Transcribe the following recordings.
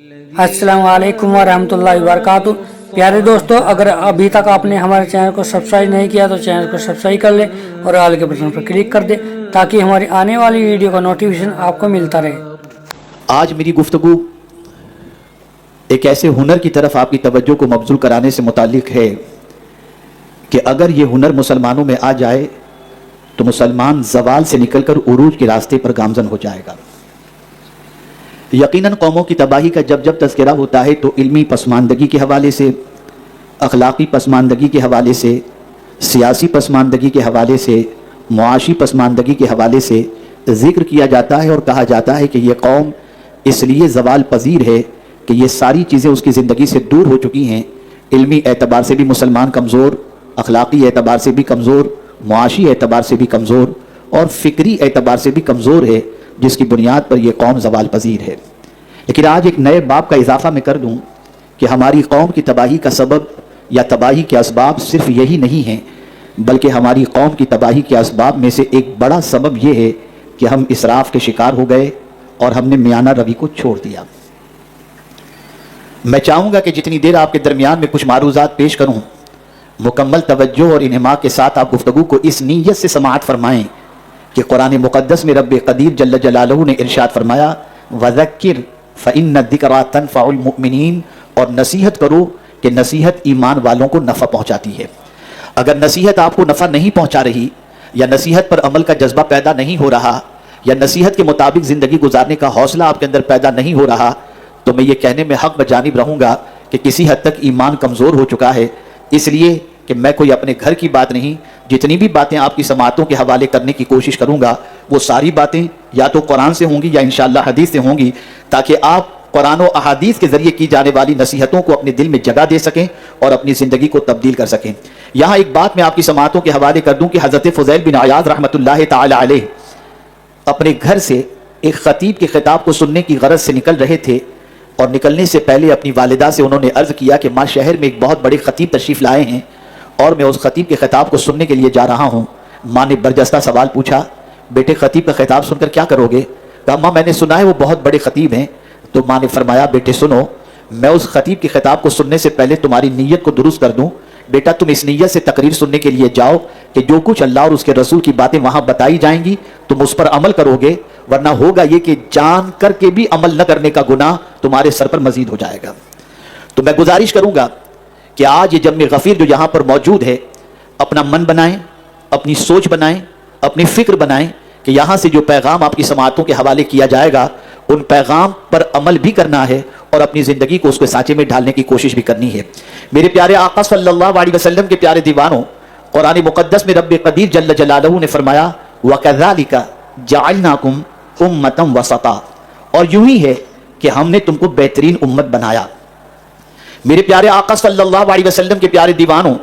अस्सलाम वालेकुम वरहमतुल्लाहि वबरकातुहू। प्यारे दोस्तों, अगर अभी तक आपने हमारे चैनल को सब्सक्राइब नहीं किया तो चैनल को सब्सक्राइब कर ले और ऑल के बटन पर क्लिक कर दे ताकि हमारी आने वाली वीडियो का नोटिफिकेशन आपको मिलता रहे। आज मेरी गुफ्तगू एक ऐसे हुनर की तरफ आपकी तवज्जो को मबजूल कराने से मुताल्लिक है कि अगर ये हुनर मुसलमानों में आ जाए तो मुसलमान ज़वाल से निकलकर उरूज के रास्ते पर गामजन हो जाएगा। यकीनन कौमों की तबाही का जब जब तज़किरा होता है तो इल्मी पसमानदगी के हवाले से, अखलाक़ी पसमानदगी के हवाले से, सियासी पसमानदगी के हवाले से, मुआशी पसमानदगी के हवाले से ज़िक्र किया जाता है और कहा जाता है कि ये कौम इसलिए ज़वाल पजीर है कि ये सारी चीज़ें उसकी ज़िंदगी से दूर हो चुकी हैं। इल्मी एतबार से भी मुसलमान कमज़ोर, अखलाक़ी एतबार से भी कमज़ोर, मुआशी एतबार से भी कमज़ोर और फ़िक्री एतबार से भी कमज़ोर है, जिसकी बुनियाद पर यह कौम ज़वाल पजीर है। लेकिन आज एक नए बाब का इजाफ़ा मैं कर दूं कि हमारी कौम की तबाही का सबब या तबाही के असबाब सिर्फ यही नहीं है, बल्कि हमारी कौम की तबाही के असबाब में से एक बड़ा सबब यह है कि हम इसराफ़ के शिकार हो गए और हमने मियाना रवि को छोड़ दिया। मैं चाहूँगा कि जितनी देर आपके दरमियान में कुछ मारूज़ात पेश करूँ, मुकम्मल तवज्जो और इन्हिमा के साथ आप गुफ्तगू को इस नीयत से समाअत फरमाएँ कि कुरान मुक़द्दस में रब्बे क़दीर जल्ल जलालहू ने इरशाद फरमाया वज़क्किर फ़इन्न ज़िक्रा तनफ़उल मुमिनीन, और नसीहत करो कि नसीहत ईमान वालों को नफ़ा पहुँचाती है। अगर नसीहत आपको नफ़ा नहीं पहुँचा रही या नसीहत पर अमल का जज्बा पैदा नहीं हो रहा या नसीहत के मुताबिक ज़िंदगी गुजारने का हौसला आपके अंदर पैदा नहीं हो रहा, तो मैं ये कहने में हक़ बजानिब रहूँगा कि किसी हद तक ईमान कमज़ोर हो चुका है। इसलिए कि मैं कोई अपने घर की बात नहीं, जितनी भी बातें आपकी समातों के हवाले करने की कोशिश करूंगा वो सारी बातें या तो कुरान से होंगी या इंशाअल्लाह हदीस से होंगी, ताकि आप कुरान और अहादीस के ज़रिए की जाने वाली नसीहतों को अपने दिल में जगह दे सकें और अपनी ज़िंदगी को तब्दील कर सकें। यहाँ एक बात मैं आपकी समातों के हवाले कर दूँ कि हज़रत फ़ुज़ैल बिन अयाज़ रहमतुल्लाह ताला अलैह अपने घर से एक ख़तीब के ख़िताब को सुनने की गरज से निकल रहे थे और निकलने से पहले अपनी वालिदा से उन्होंने अर्ज़ किया कि माँ, शहर में एक बहुत बड़े ख़तीब तशरीफ़ लाए हैं और मैं उस ख़तीब के ख़िताब को सुनने के लिए जा रहा हूँ। माँ ने बरजस्ता सवाल पूछा, बेटे ख़तीब का ख़िताब सुनकर क्या करोगे? कहा, माँ मैंने सुना है वो बहुत बड़े ख़तीब हैं। तो माँ ने फरमाया, बेटे सुनो, मैं उस ख़तीब के ख़िताब को सुनने से पहले तुम्हारी नीयत को दुरुस्त कर दूँ। बेटा तुम इस नीयत से तकरीर सुनने के लिए जाओ कि जो कुछ अल्लाह और उसके रसूल की बातें वहाँ बताई जाएंगी तुम उस पर अमल करोगे, वरना होगा ये कि जान करके भी अमल न करने का गुनाह तुम्हारे सर पर मजीद हो जाएगा। तो मैं गुजारिश करूँगा कि आज ये जम्मे गफ़ीर जो यहाँ पर मौजूद है, अपना मन बनाएं, अपनी सोच बनाएं, अपनी फ़िक्र बनाएं कि यहाँ से जो पैगाम आपकी समातों के हवाले किया जाएगा उन पैगाम पर अमल भी करना है और अपनी ज़िंदगी को उसके सांचे में ढालने की कोशिश भी करनी है। मेरे प्यारे आका सल्लल्लाहु अलैहि वसल्लम के प्यारे दीवानों, कुरान मुक़द्दस में रब्बे क़दीर जल्ल जलालहू ने फरमाया वकज़ालिका जअलनाकुम उम्मतन वसता, और यूं ही है कि हमने तुमको बेहतरीन उम्मत बनाया। मेरे प्यारे आका सल्लल्लाहु अलैहि वसल्लम के प्यारे दीवानों,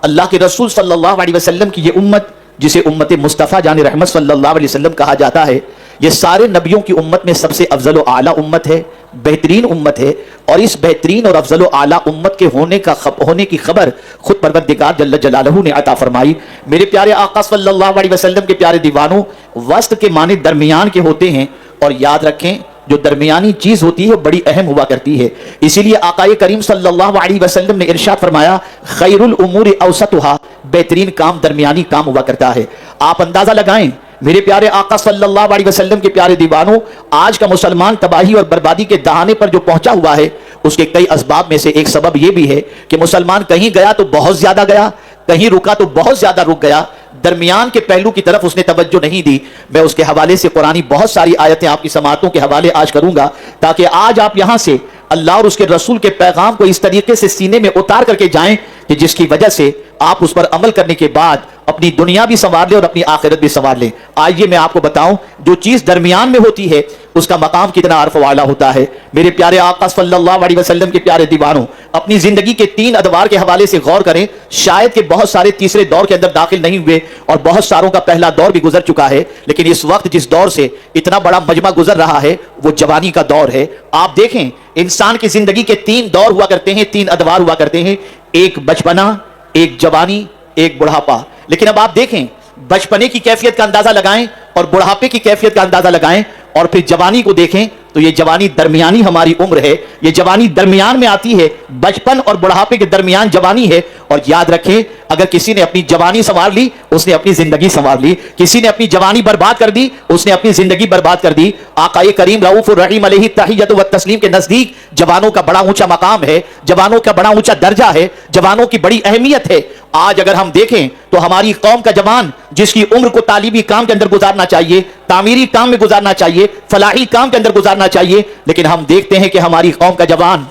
अल्लाह के रसूल सल्लल्लाहु अलैहि वसल्लम की ये उम्मत, जिसे उम्मत मुस्तफ़ा जान रहमत सल्लल्लाहु अलैहि वसल्लम कहा जाता है, ये सारे नबियों की उम्मत में सबसे अफजल व आला उम्मत है, बेहतरीन उम्मत है। और इस बेहतरीन और अफजल व आला उम्मत के होने की खबर खुद परवरदिगार जल्ल जलालहू ने अता फरमाई। मेरे प्यारे आका सल्लल्लाहु अलैहि वसल्लम के प्यारे दीवानों, वस्त के माने दरमियान के होते हैं, और याद रखें जो दरमियानी चीज होती है बड़ी अहम हुआ करती है। इसीलिए आकाए करीम सल्लल्लाहु अलैहि वसल्लम ने इरशाद फरमाया खैरुल उमूर औसतुहा, बेहतरीन काम दरमियानी काम हुआ करता है। आप अंदाजा लगाएं मेरे प्यारे आका सल्लल्लाहु अलैहि वसल्लम के प्यारे दीवानों, आज का मुसलमान तबाही और बर्बादी के दहाने पर जो पहुंचा हुआ है उसके कई असबाब में से एक सबब यह भी है कि मुसलमान कहीं गया तो बहुत ज्यादा गया, कहीं रुका तो बहुत ज्यादा रुक गया, दरमियान के पहलू की तरफ उसने तवज्जो नहीं दी। मैं उसके हवाले से कुरानी बहुत सारी आयतें आपकी समातों के हवाले आज करूंगा, ताकि आज आप यहां से अल्लाह और उसके रसूल के पैगाम को इस तरीके से सीने में उतार करके जाएं कि जिसकी वजह से आप उस पर अमल करने के बाद अपनी दुनिया भी संवार ले और अपनी आखिरत भी संवार ले। आइए मैं आपको बताऊं, जो चीज दरमियान में होती है उसका मकाम कितना अर्फ वाला होता है। मेरे प्यारे आका सल्लल्लाहु अलैहि वसल्लम के प्यारे दीवानों, अपनी जिंदगी के 3 अदवार के हवाले से गौर करें। शायद के बहुत सारे तीसरे दौर के अंदर दाखिल नहीं हुए और बहुत सारों का पहला दौर भी गुजर चुका है, लेकिन इस वक्त जिस दौर से इतना बड़ा मजमा गुजर रहा है वो जवानी का दौर है। आप देखें, इंसान की जिंदगी के 3 दौर हुआ करते हैं, 3 अदवार हुआ करते हैं, एक बचपना, एक जवानी, एक बुढ़ापा। लेकिन अब आप देखें, बचपने की कैफियत का अंदाजा लगाएं और बुढ़ापे की कैफियत का अंदाजा लगाएं, اور پھر جوانی کو دیکھیں تو یہ جوانی درمیانی ہماری عمر ہے, یہ جوانی درمیان میں آتی ہے, بچپن اور بڑھاپے کے درمیان جوانی ہے. اور یاد رکھیں اگر کسی نے اپنی جوانی سنوار لی اس نے اپنی زندگی سنوار لی, کسی نے اپنی جوانی برباد کر دی اس نے اپنی زندگی برباد کر دی. آقا کریم رؤوف الرحیم علیہ التحیۃ والتسلیم کے نزدیک جوانوں کا بڑا اونچا مقام ہے, جوانوں کا بڑا اونچا درجہ ہے, جوانوں کی بڑی اہمیت ہے. آج اگر ہم دیکھیں تو ہماری قوم کا جوان جس کی عمر کو تعلیمی کام کے اندر گزارنا چاہیے, تعمیری کام میں گزارنا چاہیے, فلاحی کام کے اندر گزارنا چاہیے, لیکن ہم دیکھتے ہیں کہ ہماری قوم کا جوان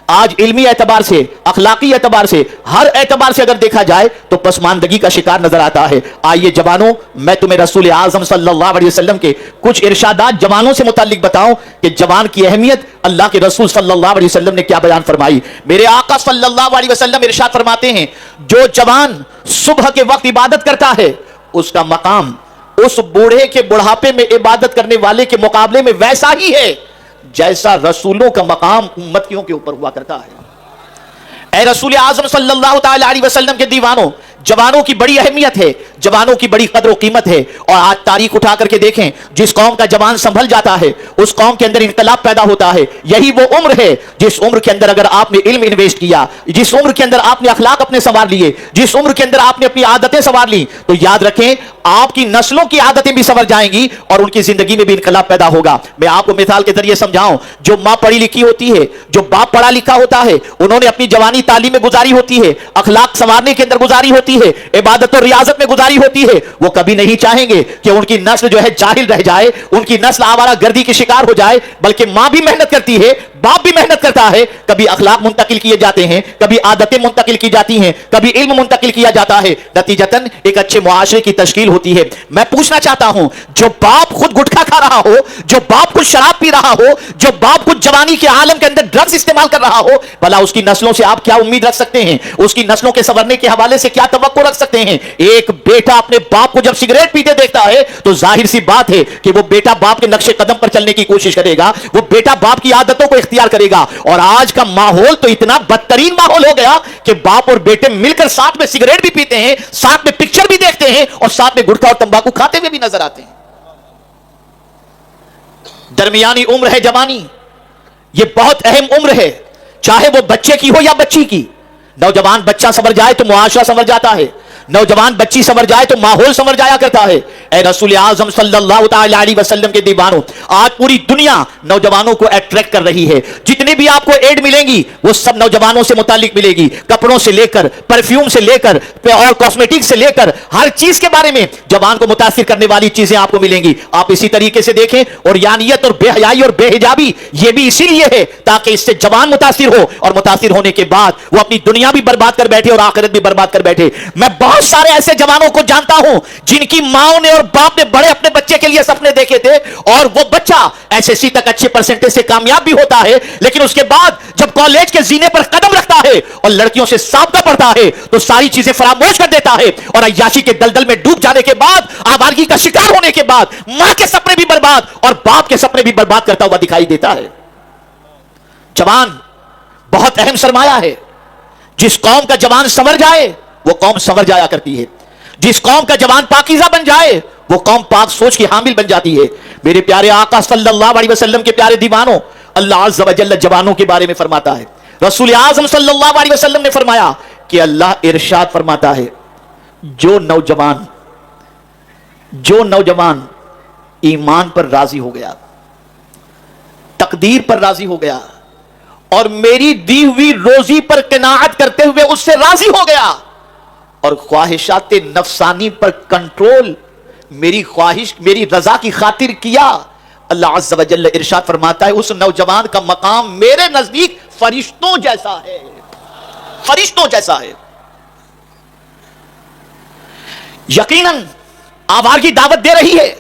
آج علمی اعتبار سے, اخلاقی اعتبار سے, ہر اعتبار سے اگر دیکھا جائے تو پسماندگی کا شکار نظر آتا ہے. آئیے جوانوں, میں تمہیں رسول اعظم صلی اللہ علیہ وسلم کے کچھ ارشادات جوانوں سے متعلق بتاؤں کہ جوان کی اہمیت اللہ کے رسول صلی اللہ علیہ وسلم نے کیا بیان فرمائی. میرے آقا صلی اللہ علیہ وسلم ارشاد فرماتے ہیں جو جوان صبح کے وقت عبادت کرتا ہے اس کا مقام اس بوڑھے کے بڑھاپے میں عبادت کرنے والے کے مقابلے میں ویسا ہی ہے جیسا رسولوں کا مقام امتیوں کے اوپر ہوا کرتا ہے. اے رسول اعظم صلی اللہ تعالی علیہ وسلم کے دیوانوں, جوانوں کی بڑی اہمیت ہے, جوانوں کی بڑی قدر و قیمت ہے. اور آج تاریخ اٹھا کر کے دیکھیں, جس قوم کا جوان سنبھل جاتا ہے اس قوم کے اندر انقلاب پیدا ہوتا ہے. یہی وہ عمر ہے جس عمر کے اندر اگر آپ نے علم انویسٹ کیا, جس عمر کے اندر آپ نے اخلاق اپنے سنوار لیے, جس عمر کے اندر آپ نے اپنی عادتیں سنوار لی, تو یاد رکھیں آپ کی نسلوں کی عادتیں بھی سنور جائیں گی اور ان کی زندگی میں بھی انقلاب پیدا ہوگا. میں آپ کو مثال کے ذریعے سمجھاؤں, جو ماں پڑھی لکھی ہوتی ہے, جو باپ پڑھا لکھا ہوتا ہے, انہوں نے اپنی جوانی تعلیم میں گزاری ہوتی ہے, اخلاق سنوارنے کے اندر گزاری ہوتی ہے, عبادت اور ریاضت میں گزاری ہوتی ہے, وہ کبھی نہیں چاہیں گے کہ ان کی نسل جو ہے جاہل رہ جائے, ان کی نسل آوارہ گردی کی شکار ہو جائے, بلکہ ماں بھی محنت کرتی ہے, باپ بھی محنت کرتا ہے, کبھی اخلاق منتقل کیے جاتے ہیں, کبھی عادتیں منتقل کی جاتی ہیں, کبھی علم منتقل کیا جاتا ہے, نتیجتاً ایک اچھے معاشرے کی تشکیل ہوتی ہے. میں پوچھنا چاہتا ہوں, جو باپ خود گٹکا کھا رہا ہو, جو باپ خود شراب پی رہا ہو, جو باپ خود جوانی کے عالم کے اندر ڈرگز استعمال کر رہا ہو, بھلا اس کی نسلوں سے آپ کیا امید رکھ سکتے ہیں, اس کی نسلوں کے سنورنے کے حوالے سے کیا توقع رکھ سکتے ہیں. ایک بیٹا اپنے باپ کو جب سگریٹ پیتے دیکھتا ہے تو ظاہر سی بات ہے کہ وہ بیٹا باپ کے نقش قدم پر چلنے کی کوشش کرے گا, وہ بیٹا باپ کی عادتوں کو اختیار کرے گا. اور آج کا ماحول تو اتنا بدترین ماحول ہو گیا کہ باپ اور بیٹے مل کر ساتھ میں سگریٹ بھی پیتے ہیں, ساتھ میں پکچر بھی دیکھتے ہیں اور ساتھ میں گٹکا اور تمباکو کھاتے ہوئے بھی نظر آتے ہیں. درمیانی عمر ہے جوانی, یہ بہت اہم عمر ہے, چاہے وہ بچے کی ہو یا بچی کی. نوجوان بچہ سنور جائے تو معاشرہ سنور جاتا ہے, نوجوان بچی سنور جائے تو ماحول سنور جایا کرتا ہے. اے رسول اعظم صلی اللہ تعالی علیہ وسلم کے دیوانوں, آج پوری دنیا نوجوانوں کو اٹریکٹ کر رہی ہے. جتنے بھی آپ کو ایڈ ملیں گی وہ سب نوجوانوں سے متعلق ملے گی, کپڑوں سے لے کر, پرفیوم سے لے کر اور کاسمیٹک سے لے کر ہر چیز کے بارے میں جوان کو متاثر کرنے والی چیزیں آپ کو ملیں گی. آپ اسی طریقے سے دیکھیں, اور یانیت اور بے حیائی اور بے حجابی یہ بھی اسی لیے ہے تاکہ اس سے جوان متاثر ہو, اور متاثر ہونے کے بعد وہ اپنی دنیا بھی برباد کر بیٹھے اور آخرت بھی برباد کر بیٹھے. میں بہت سارے ایسے جوانوں کو جانتا ہوں جن کی ماں نے اور باپ نے بڑے اپنے بچے کے لیے سپنے دیکھے تھے, اور وہ بچہ ایس ایس سی تک اچھے پرسنٹیج سے کامیاب بھی ہوتا ہے, لیکن اس کے بعد جب کالج کے زینے پر قدم رکھتا ہے اور لڑکیوں سے سابقہ پڑھتا ہے تو ساری چیزیں فراموش کر دیتا ہے, اور عیاشی کے دلدل میں ڈوب جانے کے بعد, آوارگی کا شکار ہونے کے بعد ماں کے سپنے بھی برباد اور باپ کے سپنے بھی برباد کرتا ہوا دکھائی دیتا ہے. جوان بہت اہم سرمایہ ہے. جس قوم کا جوان سنور جائے وہ قوم سنور جایا کرتی ہے, جس قوم کا جوان پاکیزہ بن جائے وہ قوم پاک سوچ کی حامل بن جاتی ہے. میرے پیارے آقا صلی اللہ علیہ وسلم کے پیارے دیوانوں, اللہ عز و جل جوانوں کے بارے میں فرماتا ہے, رسول اعظم صلی اللہ علیہ وسلم نے فرمایا کہ اللہ ارشاد فرماتا ہے جو نوجوان ایمان پر راضی ہو گیا, تقدیر پر راضی ہو گیا, اور میری دی ہوئی روزی پر قناعت کرتے ہوئے اس سے راضی ہو گیا, اور خواہشات نفسانی پر کنٹرول, میری خواہش میری رضا کی خاطر کیا, اللہ عز و جل ارشاد فرماتا ہے اس نوجوان کا مقام میرے نزدیک فرشتوں جیسا ہے, فرشتوں جیسا ہے. یقیناً آوارگی دعوت دے رہی ہے,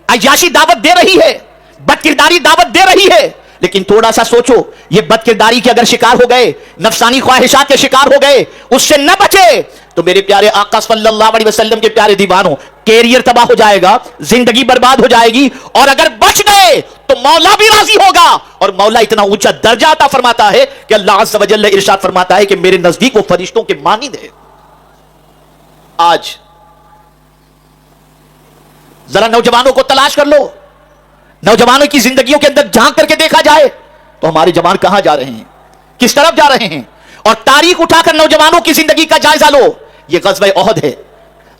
عیاشی دعوت دے رہی ہے, بدکرداری دعوت دے رہی ہے, لیکن تھوڑا سا سوچو, یہ بدکرداری کے اگر شکار ہو گئے, نفسانی خواہشات کے شکار ہو گئے, اس سے نہ بچے تو میرے پیارے آقا صلی اللہ علیہ وسلم کے پیارے دیوانوں, کیریئر تباہ ہو جائے گا, زندگی برباد ہو جائے گی, اور اگر بچ گئے تو مولا بھی راضی ہوگا, اور مولا اتنا اونچا درجہ عطا فرماتا ہے کہ اللہ عز و جل ارشاد فرماتا ہے کہ میرے نزدیک وہ فرشتوں کے مانند ہے. آج ذرا نوجوانوں کو تلاش کر لو, नौजवानों की जिंदगियों के अंदर झांक करके देखा जाए तो हमारे जवान कहां जा रहे हैं, किस तरफ जा रहे हैं। और तारीख उठाकर नौजवानों की जिंदगी का जायजा लो। यह ग़ज़वा ओहद है,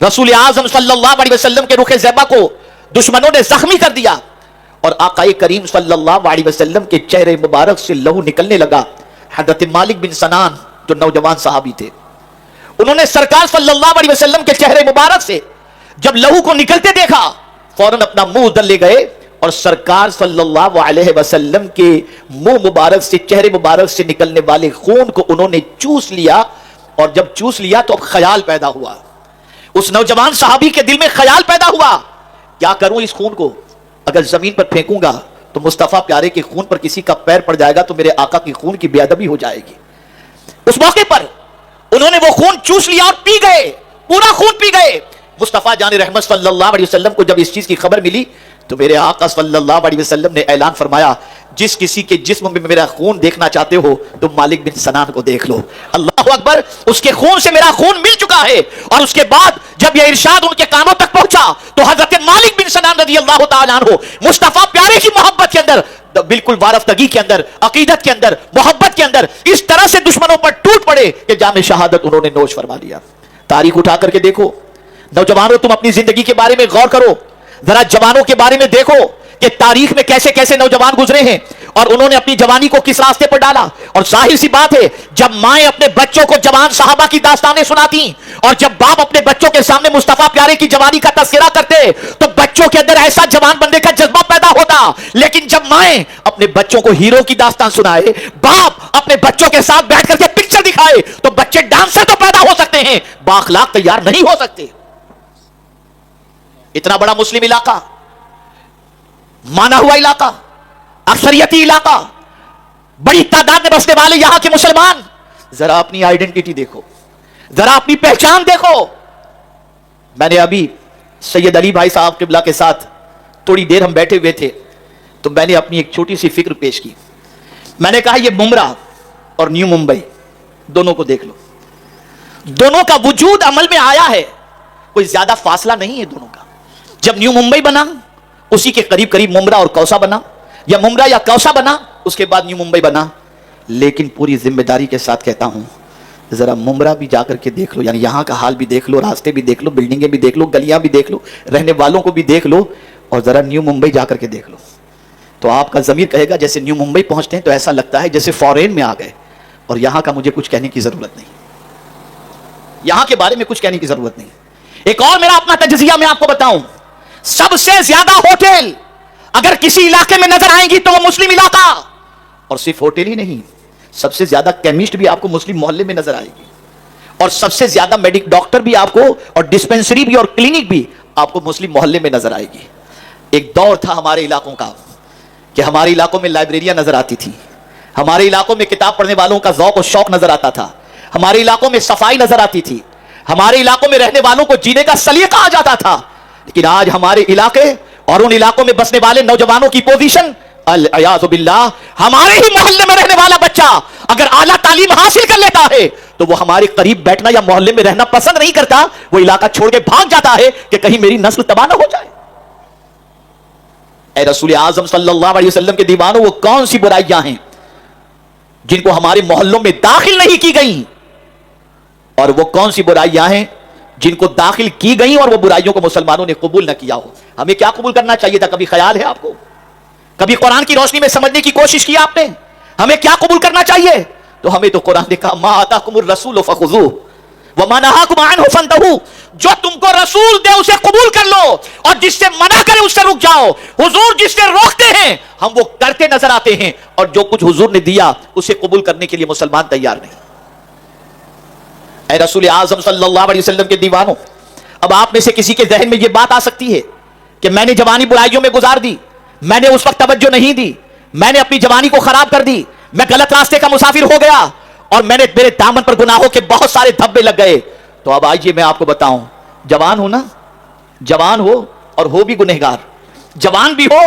रसूल आज़म सल्लल्लाहु अलैहि वसल्लम के रुखे ज़ैबा को दुश्मनों ने जख्मी कर दिया और आक़ाए करीम सल्लल्लाहु अलैहि वसल्लम के चेहरे मुबारक से लहू निकलने लगा। हज़रत मालिक बिन सनान जो नौजवान सहाबी थे, उन्होंने सरकार सल्लल्लाहु अलैहि वसल्लम के चेहरे मुबारक से जब लहू को निकलते देखा, फौरन अपना मुंह उधर ले गए और सरकार सल्लल्लाहु अलैहि वसल्लम के मुंह मुबारक से, चेहरे मुबारक से निकलने वाले खून को उन्होंने चूस लिया। और जब चूस लिया तो अब ख्याल पैदा हुआ, उस नौजवान सहाबी के दिल में ख्याल पैदा हुआ, क्या करूं इस खून को, अगर जमीन पर फेंकूंगा तो मुस्तफा प्यारे के खून पर किसी का पैर पड़ जाएगा तो मेरे आका की खून की बेअदबी हो जाएगी। उस मौके पर उन्होंने वो खून चूस लिया और पी गए, पूरा खून पी गए। मुस्तफा जाने रहमत सल्लल्लाहु अलैहि वसल्लम को जब इस चीज की खबर मिली तो मेरे आका सल्लल्लाहु अलैहि वसल्लम ने ऐलान फरमाया, जिस किसी के जिस्म में मेरा खून देखना चाहते हो तो मालिक बिन सनान को देख लो। अल्लाह अकबर, उसके खून से मेरा खून मिल चुका है। और उसके बाद जब यह इरशाद उनके कानों तक पहुंचा तो हजरत मालिक बिन सनान रज़ी अल्लाह तआला अन्हु मुस्तफा प्यारे की मोहब्बत के अंदर, बिल्कुल वारफ्तगी के अंदर, अकीदत के अंदर, मोहब्बत के अंदर इस तरह से दुश्मनों पर टूट पड़े कि जाम शहादत उन्होंने नोश फरमा लिया। तारीख उठा करके देखो नौजवानों, तुम अपनी जिंदगी के बारे में गौर करो, जरा जवानों के बारे में देखो कि तारीख में कैसे कैसे नौजवान गुजरे हैं और उन्होंने अपनी जवानी को किस रास्ते पर डाला। और जाहिर सी बात है, जब माएं अपने बच्चों को जवान साहबा की दास्तानें सुनाती और जब बाप अपने बच्चों के सामने मुस्तफा प्यारे की जवानी का तस्करा करते तो बच्चों के अंदर ऐसा जवान बनने का जज्बा पैदा होता। लेकिन जब माएं अपने बच्चों को हीरो की दास्तान सुनाए, बाप अपने बच्चों के साथ बैठ करके पिक्चर दिखाए, तो बच्चे डांसर तो पैदा हो सकते हैं, बाखलाक तैयार नहीं हो सकते। इतना बड़ा मुस्लिम इलाका, माना हुआ इलाका, अक्सरियती इलाका, बड़ी तादाद में बसने वाले यहां के मुसलमान, जरा अपनी आइडेंटिटी देखो, जरा अपनी पहचान देखो। मैंने अभी सैयद अली भाई साहब किबला के साथ थोड़ी देर हम बैठे हुए थे तो मैंने अपनी एक छोटी सी फिक्र पेश की। मैंने कहा ये मुमरा और न्यू मुंबई दोनों को देख लो, दोनों का वजूद अमल में आया है, कोई ज्यादा फासला नहीं है दोनों का। जब न्यू मुंबई बना उसी के करीब करीब मुमरा और कौसा बना, या मुमरा या कौसा बना, उसके बाद न्यू मुंबई बना। लेकिन पूरी जिम्मेदारी के साथ कहता हूं, जरा मुमरा भी जाकर के देख लो, यानी यहां का हाल भी देख लो, रास्ते भी देख लो, बिल्डिंगें भी देख लो, गलियां भी देख लो, रहने वालों को भी देख लो, और जरा न्यू मुंबई जाकर के देख लो तो आपका ज़मीर कहेगा जैसे न्यू मुंबई पहुंचते हैं तो ऐसा लगता है जैसे फॉरेन में आ गए। और यहां का मुझे कुछ कहने की जरूरत नहीं, यहां के बारे में कुछ कहने की जरूरत नहीं। एक और मेरा अपना तजजिया मैं आपको बताऊं, सबसे ज्यादा होटल अगर किसी इलाके में नजर आएंगी तो वो मुस्लिम इलाका, और सिर्फ होटल ही नहीं, सबसे ज्यादा केमिस्ट भी आपको मुस्लिम मोहल्ले में नजर आएगी, और सबसे ज्यादा मेडिक डॉक्टर भी आपको, और डिस्पेंसरी भी और क्लिनिक भी आपको मुस्लिम मोहल्ले में नजर आएगी। एक दौर था हमारे इलाकों का कि हमारे इलाकों में लाइब्रेरियां नजर आती थी, हमारे इलाकों में किताब पढ़ने वालों का ज़ौक़ और शौक नजर आता था, हमारे इलाकों में सफाई नजर आती थी, हमारे इलाकों में रहने वालों को जीने का सलीका आ जाता था। लेकिन आज हमारे इलाके और उन इलाकों में बसने वाले नौजवानों की पोजीशन, अल-अयाज़ु बिल्लाह, हमारे ही मोहल्ले में रहने वाला बच्चा अगर आला तालीम हासिल कर लेता है तो वो हमारे करीब बैठना या मोहल्ले में रहना पसंद नहीं करता, वो इलाका छोड़ के भाग जाता है कि कहीं मेरी नस्ल तबाह ना हो जाए। ऐ रसूल आज़म सल्लल्लाहु अलैहि वसल्लम के दीवानों, वो कौन सी बुराइयां हैं जिनको हमारे मोहल्लों में दाखिल नहीं की गई, और वो कौन सी बुराइयां हैं जिनको दाखिल की गई और वो बुराइयों को मुसलमानों ने कबूल न किया हो। हमें क्या कबूल करना चाहिए था? कभी ख्याल है आपको? कभी कुरान की रोशनी में समझने की कोशिश की आपने? हमें क्या कबूल करना चाहिए? तो हमें तो कुरान ने कहा, मा आताकुमुर रसूल फखुज़ूहु व मा नहाकुम अन्हु फंतहू, जो तुमको रसूल दे उसे कबूल कर लो और जिससे मना करे उससे रुक जाओ। हुजूर जिससे रोकते हैं हम वो करते नजर आते हैं, और जो कुछ हुजूर ने दिया उसे कबूल करने के लिए मुसलमान तैयार नहीं। ऐ रसूल आज़म सल्लल्लाहु अलैहि वसल्लम के दीवानों, अब आप में से किसी के जहन में यह बात आ सकती है कि मैंने जवानी बुराइयों में गुजार दी, मैंने उस वक्त तवज्जो नहीं दी, मैंने अपनी जवानी को खराब कर दी, मैं गलत रास्ते का मुसाफिर हो गया और मेरे दामन पर गुनाहों के बहुत सारे धब्बे लग गए। तो अब आइए मैं आपको बताऊं, जवान हो ना, जवान हो और हो भी गुनहगार, जवान भी हो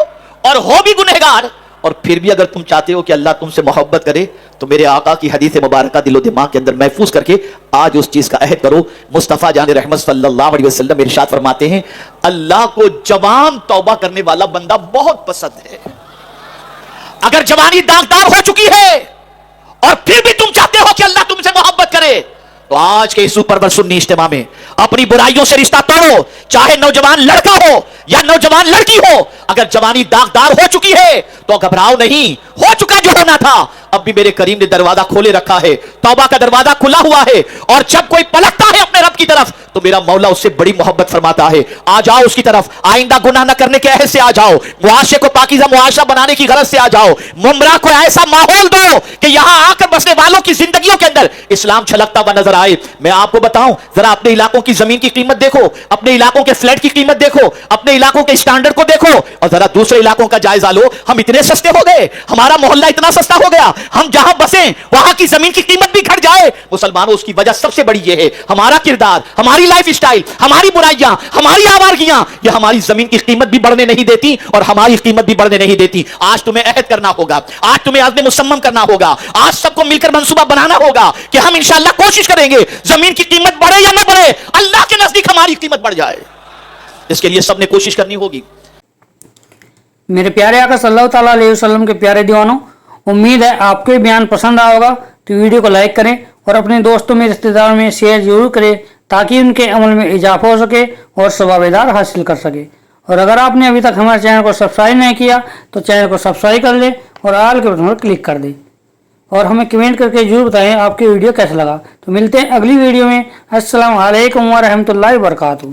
और हो भी गुनहगार, اور پھر بھی اگر تم چاہتے ہو کہ اللہ تم سے محبت کرے تو میرے آقا کی حدیث مبارکہ دل و دماغ کے اندر محفوظ کر کے آج اس چیز کا عہد کرو. مصطفیٰ جان رحمت صلی اللہ علیہ وسلم ارشاد فرماتے ہیں اللہ کو جوان توبہ کرنے والا بندہ بہت پسند ہے. اگر جوانی داغدار ہو چکی ہے اور پھر بھی تم چاہتے ہو کہ اللہ تم سے محبت کرے تو آج کے اس سپر پر سنی اجتماع میں اپنی برائیوں سے رشتہ توڑو, چاہے نوجوان لڑکا ہو یا نوجوان لڑکی ہو. اگر جوانی داغدار ہو چکی ہے تو گھبراؤ نہیں, ہو چکا جو ہونا تھا. اب بھی میرے کریم نے دروازہ کھولے رکھا ہے, توبہ کا دروازہ کھلا ہوا ہے, اور جب کوئی پلٹتا ہے اپنے رب کی طرف تو میرا مولا اس سے بڑی محبت فرماتا ہے. آ جاؤ اس کی طرف, آئندہ گناہ نہ کرنے کے عہد سے آ جاؤ, معاشرے کو پاکیزہ معاشرہ بنانے کی غرض سے آ جاؤ, ممرا کو ایسا ماحول دو کہ یہاں آ کر بسنے والوں کی زندگیوں کے اندر اسلام چھلکتا ہوا نظر آئے. میں آپ کو بتاؤں, ذرا اپنے علاقوں کی زمین کی قیمت دیکھو, اپنے علاقوں کے فلیٹ کی قیمت دیکھو, اپنے علاقوں کے اسٹینڈرڈ کو دیکھو, اور ذرا دوسرے علاقوں کا جائزہ لو. ہم اتنے سستے ہو گئے, ہمارا محلہ اتنا سستا ہو گیا, ہم جہاں بسیں وہاں کی زمین کی قیمت بھی گھٹ جائے. مسلمانوں, اس کی وجہ سب سے بڑی یہ ہے ہمارا کردار, ہماری لائف اسٹائل, ہماری برائیاں, ہماری آوارگیاں, یہ ہماری زمین کی قیمت بھی بڑھنے نہیں دیتی اور ہماری قیمت بھی بڑھنے نہیں دیتی. آج تمہیں عہد کرنا ہوگا, آج تمہیں عزم مصمم کرنا ہوگا, آج سب کو مل کر منصوبہ بنانا ہوگا کہ ہم انشاءاللہ کوشش کریں گے زمین کی قیمت بڑھے یا نہ بڑھے, اللہ کے نزدیک ہماری قیمت بڑھ جائے. اس کے لیے سب نے کوشش کرنی ہوگی. میرے پیارے آقا صلی اللہ تعالیٰ علیہ وسلم کے پیارے دیوانوں, امید ہے آپ کو یہ بیان پسند آیا ہوگا. تو ویڈیو کو لائک کریں اور اپنے دوستوں میں, رشتہ داروں میں شیئر ضرور کریں تاکہ ان کے عمل میں اضافہ ہو سکے اور ثواب دار حاصل کر سکے. اور اگر آپ نے ابھی تک ہمارے چینل کو سبسکرائب نہیں کیا تو چینل کو سبسکرائب کر لیں اور آل کے بٹن پر کلک کر دیں, اور ہمیں کمنٹ کر کے ضرور بتائیں آپ کی ویڈیو کیسا لگا. تو ملتے ہیں اگلی ویڈیو میں. السلام علیکم ورحمۃ اللہ وبرکاتہ.